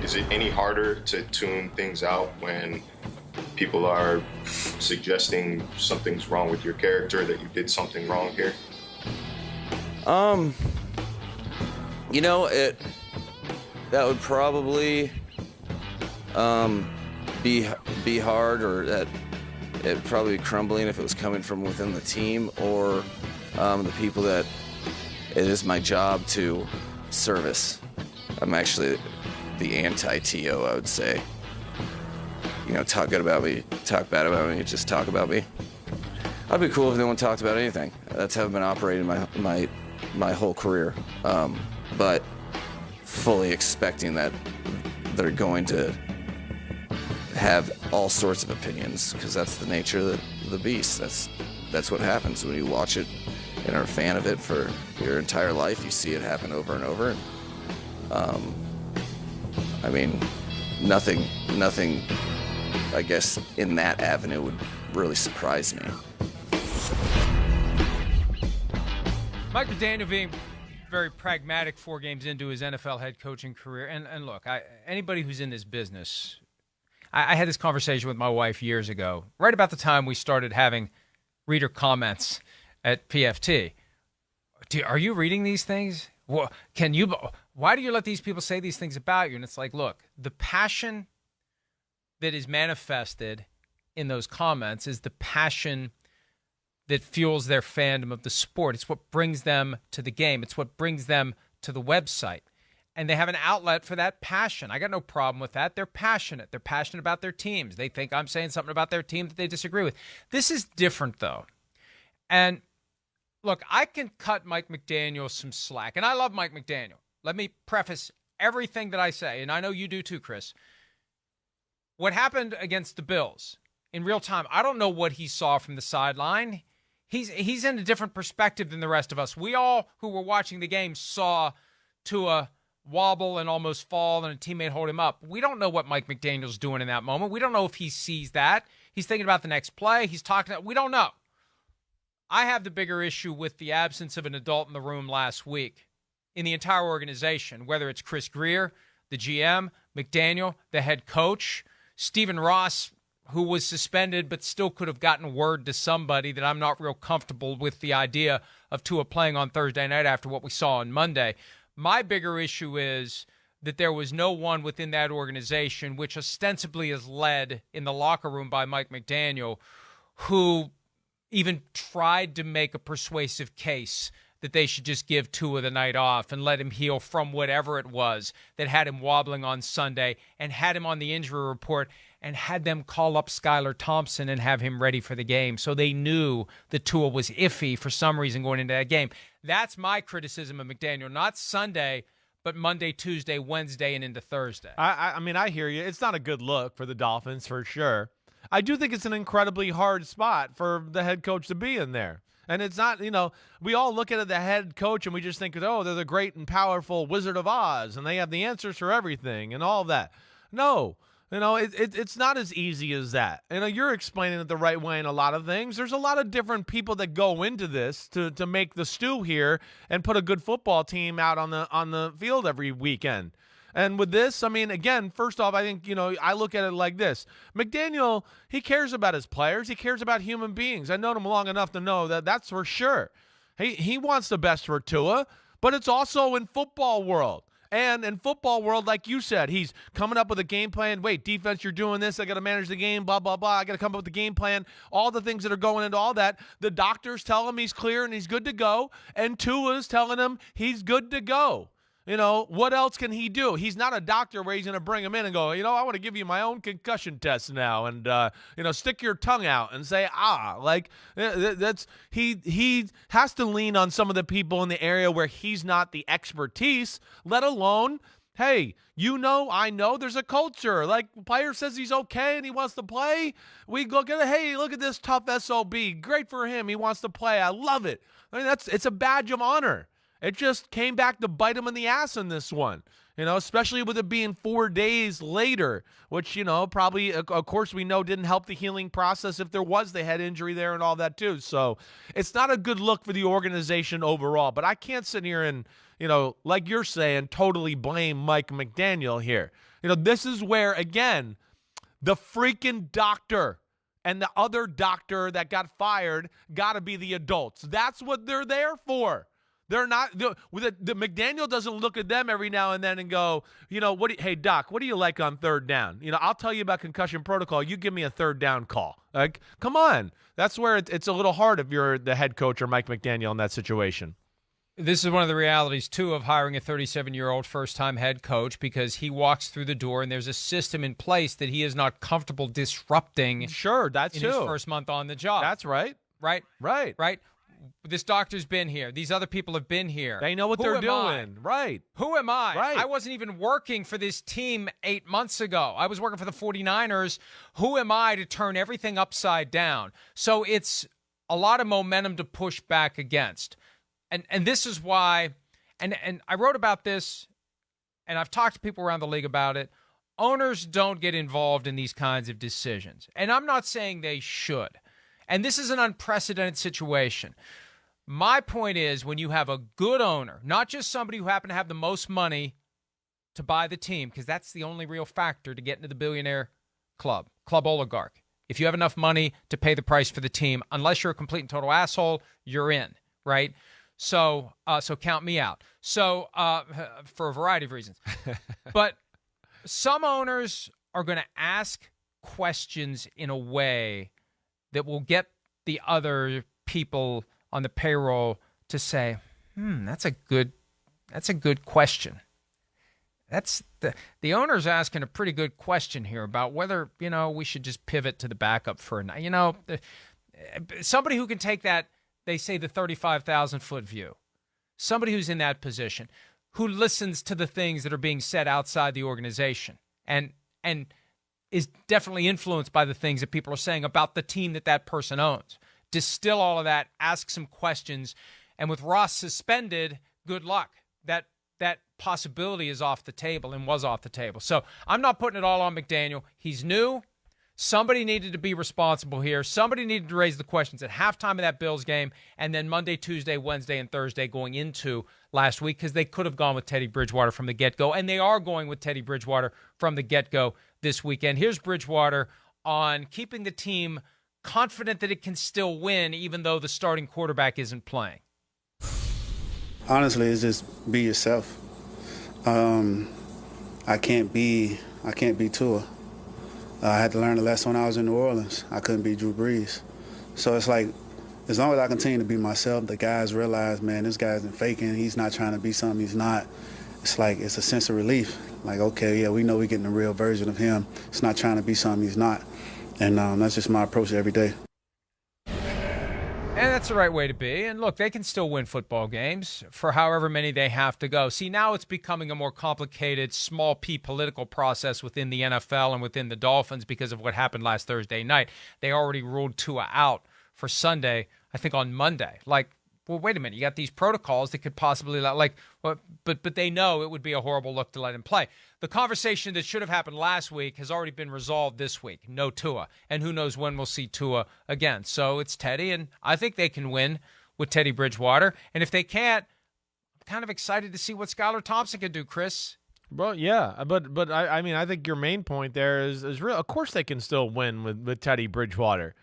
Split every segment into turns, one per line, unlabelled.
is it any harder to tune things out when people are suggesting something's wrong with your character, that you did something wrong here?
That would probably be hard, or that it'd probably be crumbling if it was coming from within the team or the people that it is my job to service. I'm actually the anti-TO, I would say. Talk good about me, talk bad about me, just talk about me. I'd be cool if no one talked about anything. That's how I've been operating my whole career. But fully expecting that they're going to have all sorts of opinions, because that's the nature of the beast. That's what happens when you watch it and are a fan of it for your entire life. You see it happen over and over. Nothing, I guess, in that avenue would really surprise me.
Mike McDaniel being very pragmatic 4 games into his NFL head coaching career. And look, anybody who's in this business, I had this conversation with my wife years ago, right about the time we started having reader comments at PFT. Are you reading these things? Well, why do you let these people say these things about you? And it's like, look, the passion that is manifested in those comments is the passion that fuels their fandom of the sport. It's what brings them to the game. It's what brings them to the website. And they have an outlet for that passion. I got no problem with that. They're passionate. They're passionate about their teams. They think I'm saying something about their team that they disagree with. This is different, though. And look, I can cut Mike McDaniel some slack. And I love Mike McDaniel. Let me preface everything that I say, and I know you do too, Chris. What happened against the Bills in real time, I don't know what he saw from the sideline. He's in a different perspective than the rest of us. We all who were watching the game saw Tua wobble and almost fall and a teammate hold him up. We don't know what Mike McDaniel's doing in that moment. We don't know if he sees that. He's thinking about the next play. He's talking. We don't know. I have the bigger issue with the absence of an adult in the room last week in the entire organization, whether it's Chris Greer, the GM, McDaniel, the head coach, Stephen Ross, who was suspended but still could have gotten word to somebody that I'm not real comfortable with the idea of Tua playing on Thursday night after what we saw on Monday. My bigger issue is that there was no one within that organization, which ostensibly is led in the locker room by Mike McDaniel, who even tried to make a persuasive case that they should just give Tua the night off and let him heal from whatever it was that had him wobbling on Sunday and had him on the injury report and had them call up Skylar Thompson and have him ready for the game. So they knew that Tua was iffy for some reason going into that game. That's my criticism of McDaniel, not Sunday, but Monday, Tuesday, Wednesday, and into Thursday.
I hear you. It's not a good look for the Dolphins for sure. I do think it's an incredibly hard spot for the head coach to be in there. And it's not, we all look at the head coach and we just think, oh, they're the great and powerful Wizard of Oz and they have the answers for everything and all of that. No, it's not as easy as that. You're explaining it the right way in a lot of things. There's a lot of different people that go into this to make the stew here and put a good football team out on the field every weekend. And with this, again, first off, I think, I look at it like this. McDaniel, he cares about his players. He cares about human beings. I've known him long enough to know that's for sure. He wants the best for Tua, but it's also in football world. And in football world, like you said, he's coming up with a game plan. Wait, defense, you're doing this. I got to manage the game, blah, blah, blah. I got to come up with the game plan. All the things that are going into all that. The doctors tell him he's clear and he's good to go. And Tua's telling him he's good to go. What else can he do? He's not a doctor where he's going to bring him in and go, I want to give you my own concussion test now and, stick your tongue out and say, he has to lean on some of the people in the area where he's not the expertise, let alone, hey, I know there's a culture. Like, player says he's okay and he wants to play. We look at it, hey, look at this tough SOB. Great for him. He wants to play. I love it. It's a badge of honor. It just came back to bite him in the ass in this one, especially with it being 4 days later, which, probably, of course, we know didn't help the healing process if there was the head injury there and all that too. So it's not a good look for the organization overall. But I can't sit here and like you're saying, totally blame Mike McDaniel here. This is where, again, the freaking doctor and the other doctor that got fired got to be the adults. That's what they're there for. They're not the McDaniel doesn't look at them every now and then and go, hey doc, what do you like on third down? I'll tell you about concussion protocol. You give me a third down call. Like, come on. That's where it's a little hard if you're the head coach or Mike McDaniel in that situation.
This is one of the realities, too, of hiring a 37-year-old first-time head coach, because he walks through the door and there's a system in place that he is not comfortable disrupting.
Sure, that's
in his first month on the job.
That's right.
Right. This doctor's been here. These other people have been here.
They know what they're doing. Right.
Who am I?
Right.
I wasn't even working for this team 8 months ago. I was working for the 49ers. Who am I to turn everything upside down? So it's a lot of momentum to push back against. And this is why, and I wrote about this, and I've talked to people around the league about it. Owners don't get involved in these kinds of decisions. And I'm not saying they should. And this is an unprecedented situation. My point is, when you have a good owner, not just somebody who happened to have the most money to buy the team, because that's the only real factor to get into the billionaire club oligarch. If you have enough money to pay the price for the team, unless you're a complete and total asshole, you're in, right? So count me out. So for a variety of reasons. But some owners are going to ask questions in a way that will get the other people on the payroll to say, that's a good question. That's the owner's asking a pretty good question here about whether, we should just pivot to the backup for a night. Somebody who can take that, they say, the 35,000-foot view. Somebody who's in that position, who listens to the things that are being said outside the organization and is definitely influenced by the things that people are saying about the team that person owns. Distill all of that, ask some questions, and with Ross suspended, good luck. That possibility is off the table and was off the table. So I'm not putting it all on McDaniel. He's new. Somebody needed to be responsible here. Somebody needed to raise the questions at halftime of that Bills game, and then Monday, Tuesday, Wednesday, and Thursday going into last week, because they could have gone with Teddy Bridgewater from the get-go, and they are going with Teddy Bridgewater from the get-go this weekend. Here's Bridgewater on keeping the team confident that it can still win even though the starting quarterback isn't playing.
Honestly, it's just be yourself. I can't be Tua. I had to learn the lesson when I was in New Orleans. I couldn't be Drew Brees. So it's like, as long as I continue to be myself, the guys realize, man, this guy isn't faking. He's not trying to be something he's not. It's like, it's a sense of relief. Like, okay, yeah, we know we're getting the real version of him. It's not trying to be something he's not. And that's just my approach every day.
And that's the right way to be. And look, they can still win football games for however many they have to go. See, now it's becoming a more complicated, small p political process within the NFL and within the Dolphins because of what happened last Thursday night. They already ruled Tua out for Sunday, I think on Monday. Like, well, wait a minute. You got these protocols that could possibly, but they know it would be a horrible look to let him play. The conversation that should have happened last week has already been resolved this week. No Tua. And who knows when we'll see Tua again. So it's Teddy, and I think they can win with Teddy Bridgewater. And if they can't, I'm kind of excited to see what Skylar Thompson can do, Chris.
Well, yeah, but I mean, I think your main point there is real. Of course they can still win with Teddy Bridgewater.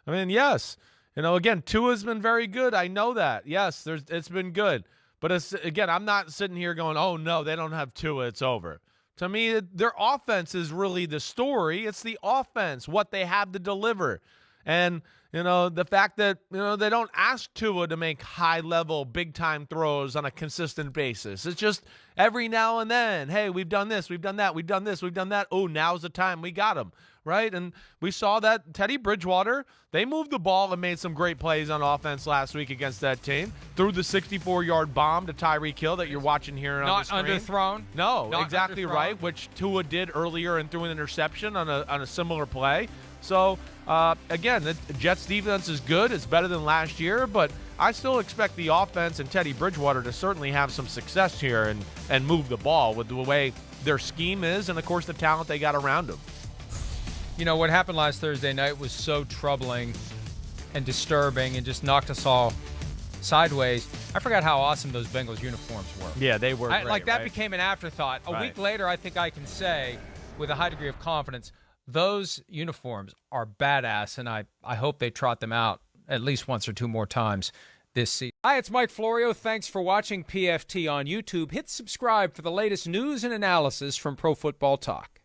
I mean, yes. Again, Tua's been very good. I know that. Yes, it's been good. But again, I'm not sitting here going, oh, no, they don't have Tua, it's over. To me, their offense is really the story. It's the offense, what they have to deliver. And, the fact that, they don't ask Tua to make high-level, big-time throws on a consistent basis. It's just every now and then, hey, we've done this, we've done that, we've done this, we've done that. Oh, now's the time. We got him, right? And we saw that Teddy Bridgewater, they moved the ball and made some great plays on offense last week against that team. Threw the 64-yard bomb to Tyreek Hill that you're watching here on the screen.
Not underthrown.
No,
Not
exactly
underthrown.
right, which Tua did earlier and threw an interception on a similar play. So, again, the Jets' defense is good. It's better than last year, but I still expect the offense and Teddy Bridgewater to certainly have some success here and move the ball with the way their scheme is and, of course, the talent they got around them.
What happened last Thursday night was so troubling and disturbing and just knocked us all sideways. I forgot how awesome those Bengals uniforms were.
Yeah, they were great,
like that
right?
became an afterthought. A
Right.
week later, I think I can say with a high degree of confidence, those uniforms are badass, and I hope they trot them out at least once or two more times this season. Hi, it's Mike Florio. Thanks for watching PFT on YouTube. Hit subscribe for the latest news and analysis from Pro Football Talk.